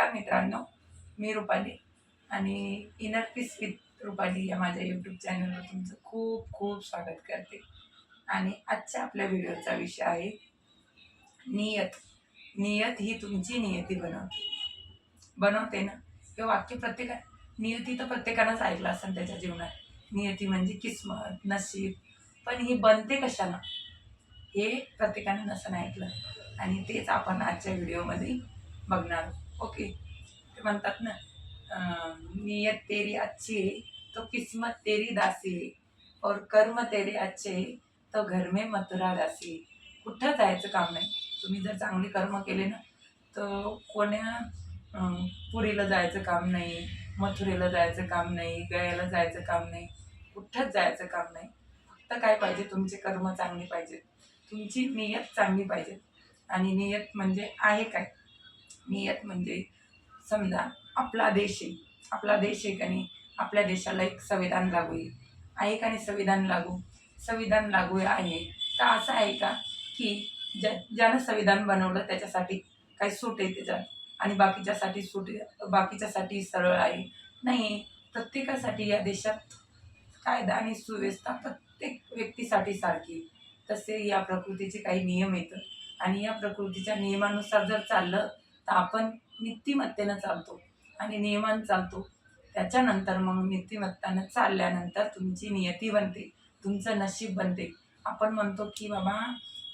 नमस्कार मित्रांनो, मी रुपाली आणि इनर पीस विथ रुपाली या माझ्या यूट्यूब चॅनलवर तुमचं खूप खूप स्वागत करते. आणि आजच्या आपल्या व्हिडिओचा विषय आहे नियत. नियत ही तुमची नियती बनवते ना. हे वाक्य नियती तर प्रत्येकानंच ऐकलं असेल त्याच्या जीवनात. नियती म्हणजे किस्मत, नशीब. पण ही बनते कशानं हे प्रत्येकाने नसं ऐकलं, आणि तेच आपण आजच्या व्हिडिओमध्ये बघणार. ओके. ते म्हणतात ना, नियत तेरी अच्छी है तो किस्मत तेरी दासी है, और कर्म तेरे अच्छे है तो घर में मथुरा दासी है. कुठं जायचं काम नाही. तुम्ही जर चांगले कर्म केले ना, तर कोण्या पुरीला जायचं काम नाही, मथुरेला जायचं काम नाही, गयाला जायचं काम नाही, कुठंच जायचं काम नाही. फक्त काय पाहिजे, तुमचे कर्म चांगले पाहिजेत, तुमची नियत चांगली पाहिजे. आणि नियत म्हणजे आहे काय? नियत म्हणजे समजा आपला देश आहे, का नाही, आपल्या देशाला एक संविधान लागू आहे का नाही? संविधान लागू आहे. तर असं आहे का की ज्यानं संविधान बनवलं त्याच्यासाठी काही सूट आहे त्याच्यात, आणि बाकीच्यासाठी सरळ आहे? नाही. प्रत्येकासाठी या देशात कायदा आणि सुव्यवस्था प्रत्येक व्यक्तीसाठी सारखी. तसे या प्रकृतीचे काही नियम येतात, आणि या प्रकृतीच्या नियमानुसार जर चाललं तर आपण नीतिमत्तेनं चालतो आणि नियमानं चालतो. त्याच्यानंतर मग नीतिमत्तानं चालल्यानंतर तुमची नियती बनते, तुमचं नशीब बनते. आपण म्हणतो की बाबा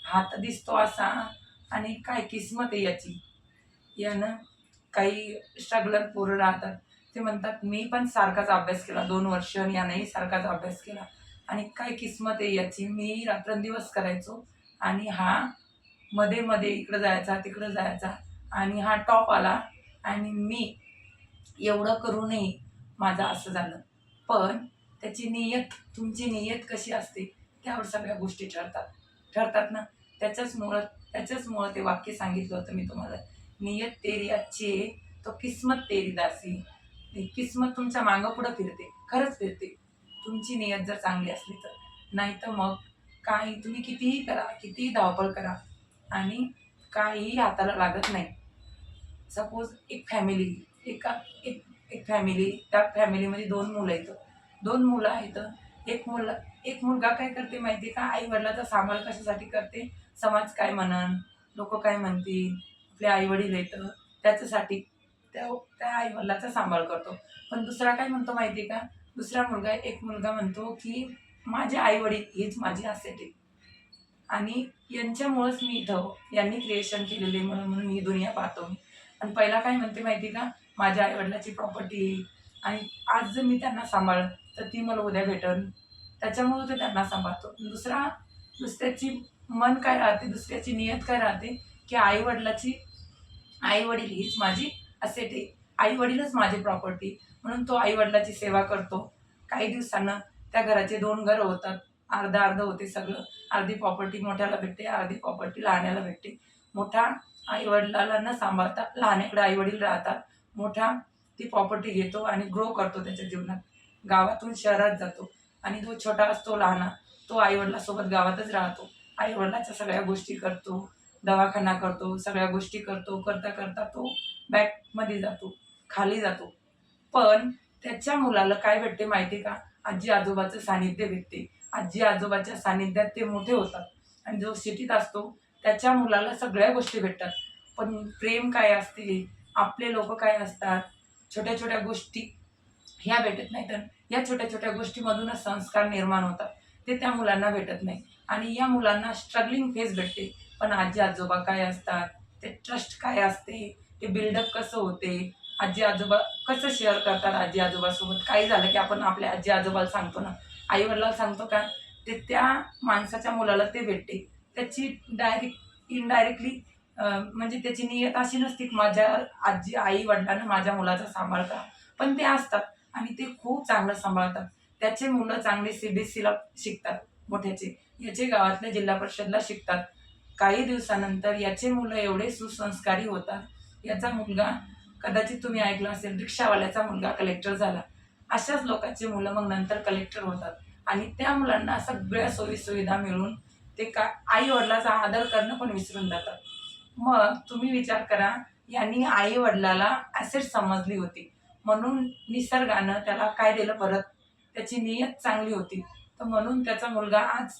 हात दिसतो असा, आणि काय किस्मत आहे याची. यानं काही स्ट्रगलर पोरं राहतात, ते म्हणतात मी पण सारखाच अभ्यास केला 2 वर्ष, आणि यानेही सारखाच अभ्यास केला, आणि काय किस्मत आहे याची. मी रात्रंदिवस करायचो, आणि हा मध्ये मध्ये इकडं जायचा तिकडं जायचा, आणि हा टॉप आला, आणि मी एवढं करूनही माझं असं झालं. पण त्याची नियत, तुमची नियत कशी असते त्यावर सगळ्या गोष्टी ठरतात ना. त्याच्याचमुळं ते वाक्य सांगितलं होतं मी तुम्हाला. नियत तेरी अच्छी आहे तो किस्मत तेरी दासी. किस्मत तुमच्या मागं पुढं फिरते, खरंच फिरते, तुमची नियत जर चांगली असली तर. नाही तर मग काही तुम्ही कितीही करा, कितीही धावपळ करा, आणि काहीही हाताला लागत नाही. सपोज एक फॅमिली, एक फॅमिली, त्या फॅमिलीमध्ये 2 मुलं आहेत. 2 मुलं आहेत. एक मुलगा काय करते माहिती का? आई वडिलाचा सांभाळ कशासाठी करते? समाज काय म्हणन, लोक काय म्हणतील, आपले आई वडील येतं त्याच्यासाठी त्या आई वडिलाचा सांभाळ करतो. पण दुसरा काय म्हणतो माहिती का? एक मुलगा म्हणतो की माझे आई वडील हीच माझी असेट आहे, आणि यांच्यामुळंच मी इथं, यांनी क्रिएशन केलेले म्हणून ही दुनिया पाहतो मी. आणि पहिला काय म्हणते माहिती का? माझ्या आईवडिलाची प्रॉपर्टी आहे, आणि आज जर मी त्यांना सांभाळलं तर ती मला उद्या भेटन, त्याच्यामुळं ते त्यांना सांभाळतो. दुसऱ्याची मन काय राहते, दुसऱ्याची नियत काय राहते की आई वडील हीच माझी असेट आहे, आई वडीलच माझी प्रॉपर्टी, म्हणून तो आई वडिलाची सेवा करतो. काही दिवसानं त्या घराचे 2 घरं होतात, अर्ध होते सगळं. अर्धी प्रॉपर्टी मोठ्याला भेटते, अर्धी प्रॉपर्टी लहान्याला भेटते. मोठा आई वडिलाला न सांभाळता लहान्याकडे आई वडील राहतात. मोठा ती प्रॉपर्टी घेतो आणि ग्रो करतो त्याच्या जीवनात, गावातून शहरात जातो. आणि जो छोटा असतो लहाना, तो आई वडिलासोबत गावातच राहतो, आई वडिलाच्या सगळ्या गोष्टी करतो, दवाखाना करतो, सगळ्या गोष्टी करतो. करता करता तो बॅकमध्ये जातो, खाली जातो. पण त्याच्या मुलाला काय भेटते माहिती का? आजी आजोबाचं सानिध्य भेटते. आजी आजोबाच्या सानिध्यात ते मोठे होतात, आणि जो सिटीत असतो त्याच्या मुलाला सगळ्या गोष्टी भेटतात, पण प्रेम काय असते, आपले लोक काय असतात, छोट्या छोट्या गोष्टी ह्या भेटत नाही. तर या छोट्या छोट्या गोष्टीमधूनच संस्कार निर्माण होतात, ते त्या मुलांना भेटत नाही. आणि या मुलांना स्ट्रगलिंग फेज भेटते, पण आजी आजोबा काय असतात, ते ट्रस्ट काय असते, ते बिल्डअप कसं होते, आजी आजोबा कसं शेअर करतात. आजी आजोबासोबत काही झालं की आपण आपल्या आजी आजोबाला सांगतो ना, आई वडिलाला सांगतो का? ते त्या माणसाच्या मुलाला ते भेटते. त्याची इनडायरेक्टली म्हणजे त्याची नियत अशी नसते की माझ्या आई वडिलांना माझ्या मुलाचा सांभाळ करा, पण ते असतात, आणि ते खूप चांगलं सांभाळतात. त्याचे मुलं चांगले CBSEला शिकतात, मोठ्याचे याचे गावातल्या जिल्हा परिषदला शिकतात. काही दिवसानंतर याचे मुलं एवढे सुसंस्कारी होतात. याचा मुलगा, कदाचित तुम्ही ऐकलं असेल, रिक्षावाल्याचा मुलगा कलेक्टर झाला. अशाच लोकांची मुलं मग नंतर कलेक्टर होतात, आणि त्या मुलांना सगळ्या सोयीसुविधा मिळून ते आई वडिलाचा आदर करणं पण विसरून जातात. मग तुम्ही विचार करा, यांनी आई वडिलाला ॲसिड समजली होती, म्हणून निसर्गानं त्याला काय दिलं परत, त्याची नियत चांगली होती, तर म्हणून त्याचा मुलगा आज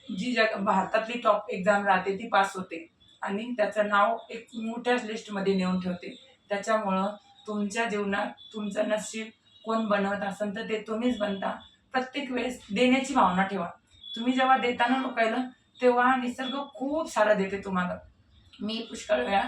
जी भारतातली टॉप एक्झाम राहते ती पास होते आणि त्याचं नाव एक मोठ्या लिस्टमध्ये नेऊन ठेवते. त्याच्यामुळं तुमच्या जीवनात तुमचं नशीब कोण बनवत असेल तर ते तुम्हीच बनता. प्रत्येक वेळेस देण्याची भावना ठेवा. तुम्ही जेव्हा देताना लोकायला, तेव्हा निसर्ग खूप सारं देते तुम्हाला. मी पुष्कळ वेळा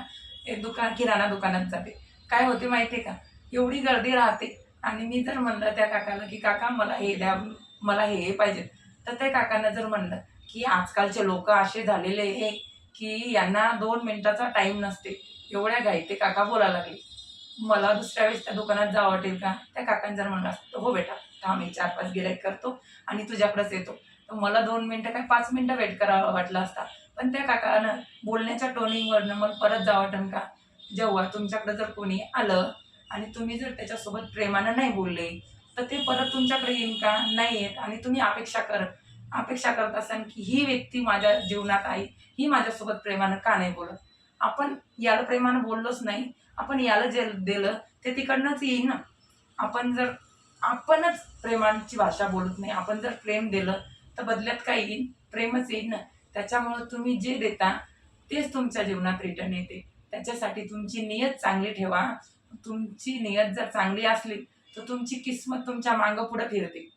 एक किराणा दुकानात जाते. काय होते माहिती आहे का, एवढी गर्दी राहते आणि मी जर म्हणलं त्या काकाला की काका मला हे द्या, मला हे पाहिजे, तर त्या काकांना जर म्हणलं की आजकालचे लोक असे झालेले आहे की यांना 2 मिनिटाचा टाईम नसते, एवढ्या घाईत ते काका बोलायला लागले. मला दुसऱ्या वेळेस त्या दुकानात जावं वाटेल का? त्या काकांनी जर म्हणलं असतं, हो बेटा थांब, मी 4-5 गिऱ्हाईक करतो आणि तुझ्याकडेच येतो, तर मला 2 मिनिटं काय 5 मिनिटं वेट करावा वाटला असता. पण त्या काकानं बोलण्याच्या टोनिंगवरनं मग परत जावं वाटेल का? जेव्हा तुमच्याकडे जर कोणी आलं आणि तुम्ही जर त्याच्यासोबत प्रेमानं नाही बोलले, तर ते परत तुमच्याकडे येईन का? नाही येत. आणि तुम्ही अपेक्षा करत असाल की ही व्यक्ती माझ्या जीवनात आहे, ही माझ्यासोबत प्रेमानं का नाही बोलत? आपण याला प्रेमानं बोललोच नाही, आपण याला जे दिलं ते तिकडनंच येईल ना. आपणच प्रेमाची भाषा बोलत नाही, आपण जर प्रेम दिलं तर बदल्यात काय येईल? प्रेमच येईल ना. त्याच्यामुळं तुम्ही जे देता तेच तुमच्या जीवनात रिटर्न येते. त्याच्यासाठी तुमची नियत चांगली ठेवा. तुमची नियत जर चांगली असली तर तुमची किस्मत तुमच्या मागं पुढं फिरते.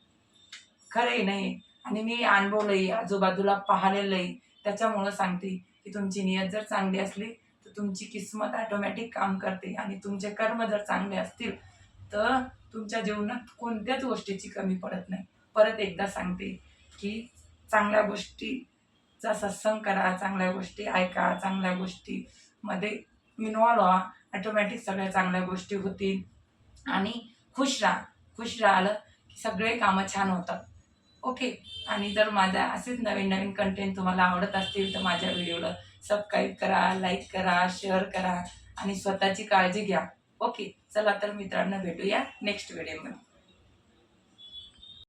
खरंय नाही. आणि मी अनुभवलंय, आजूबाजूला पाहिलेलंय. त्याच्यामुळं सांगते की तुमची नियत जर चांगली असली तर तुमची किस्मत ऑटोमॅटिक काम करते आणि तुमचे कर्म जर चांगले असतील तर तुमच्या जीवनात कोणत्याच गोष्टीची कमी पडत नाही. परत एकदा सांगते की चांगल्या गोष्टीचा सत्संग करा, चांगल्या गोष्टी ऐका, चांगल्या गोष्टीमध्ये इन्व्हॉल्व व्हा. ऑटोमॅटिक सगळ्या चांगल्या गोष्टी होतील आणि खुश राहा. खुश राहिलं की सगळे कामं छान होतात. ओके. आणि जर माझ्या असेच नवीन नवीन कंटेंट तुम्हाला आवडत असतील तर माझ्या व्हिडिओला सबस्क्राईब करा, लाईक करा, शेअर करा आणि स्वतःची काळजी घ्या. ओके. चला तर मित्रांनो, भेटूया नेक्स्ट व्हिडिओमध्ये.